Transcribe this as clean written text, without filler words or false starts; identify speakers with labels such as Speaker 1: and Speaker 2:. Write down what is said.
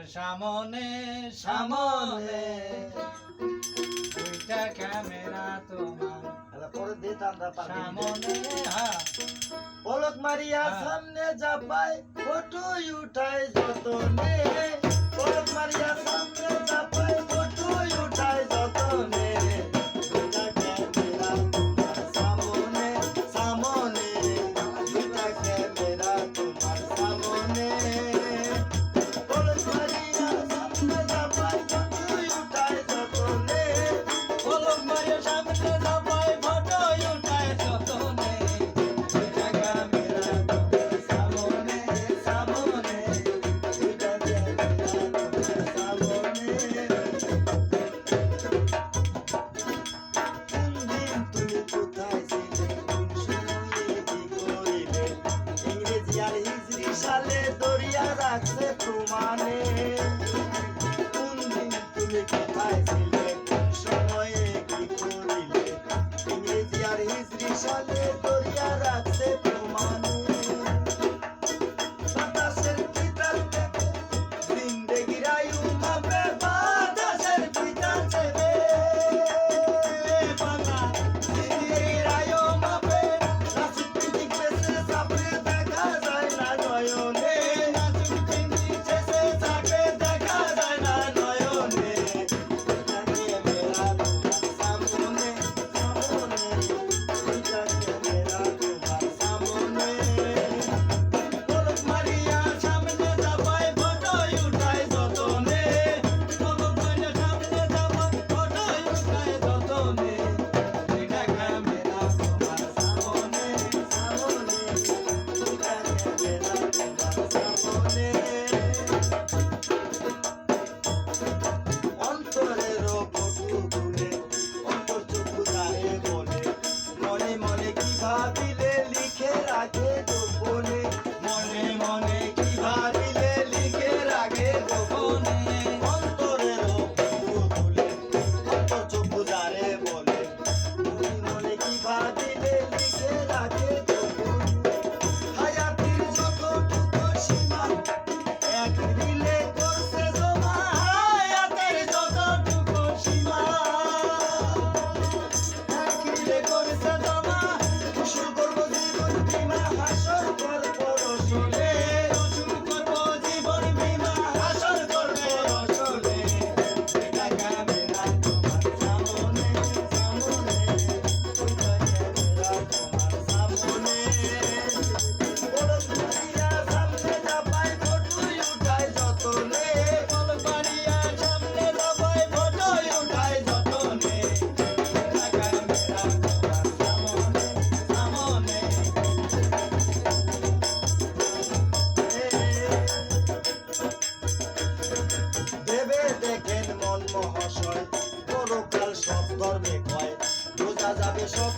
Speaker 1: সামনে সামনে দুইটা ক্যামেরা তোমার
Speaker 2: পরে দিয়ে টান্দা
Speaker 1: সামনে
Speaker 2: পলক মারিয়া সামনে যাবাই ফটো উঠায় যতনে পলক মারিয়া সামনে যাবাই ফটো উঠায় যতনে দুইটা ক্যামেরা তোমার সামনে সামনে দুইটা ক্যামেরা তোমার সামনে পলক মারিয়া সামনে যাবাই ফটো উঠায় যতনে
Speaker 1: পলক মারিয়া সামনে যাবাই ফটো উঠায় যতনে দুইটা ক্যামেরা তোমার সামনে সামনে
Speaker 2: দুইটা ক্যামেরা সালে দরিয়া রাখছে প্রমাণে কোন দিন তুমি কোথায় ছিলে কোন সময়ে কি করিলে ইংরেজি আর হিজরি সালে দরিয়া রাখছে প্রমাণে বাতাসের পিতার থেকে জিন্দেগির আয়ু মাপে বাতাসের পিতার চেপে বাংলা জিন্দেগির আয়ু মাপে রাজনীতিক বেশে চাপড়ে দেখা যায় না নয়নে রাজনীতিক শেষে চাপে দেখা যায় না নয়নে তাকে মেরা তোমার সামনে সামনে তাকে মেরা তোমার সামনে পলক মারিয়া সামনে যাবাই ফটো উঠায় যতনে পলক মারিয়া সামনে যাবাই ফটো উঠায় যতনে দুইটা ক্যামেরা তোমার সামনে সামনে দুইটা ক্যামেরা তোমার সামনে অন্তরের ফটো তুলে অন্তর চক্ষু তারে বলে মনে মনে কি ভাবিলে লিখে রাখে গোপনে মনে মনে কি ভাবিলে লিখে রাখে গোপনে অন্তরের ফটো তুলে অন্তর চক্ষু তারে বলে মনে মনে কি ভাবিলে লিখে রাখে গোপনে হায়াতির যতটুকু সীমা এক দিলে করছে জমা হায়াতের যতটুকু সীমা এক দিলে করছে জমা উসুল করবো জীবন বীমা হাসর করবো রসলে উসুল করবো জীবন বীমা হাসর করবো রসলে দুইটা ক্যামেরা তোমার সামনে সামনে দুইটা ক্যামেরা তোমার সামনে পলক মারিয়া সামনে যাবাই ফটো উঠায় যতনে পলক মারিয়া সামনে যাবাই ফটো উঠায় যতনে দুইটা ক্যামেরা তোমার সামনে সামনে ভেবে দেখেন মন মহাশয় পরকাল সব ধর্মে কয় বোঝা যাবে সব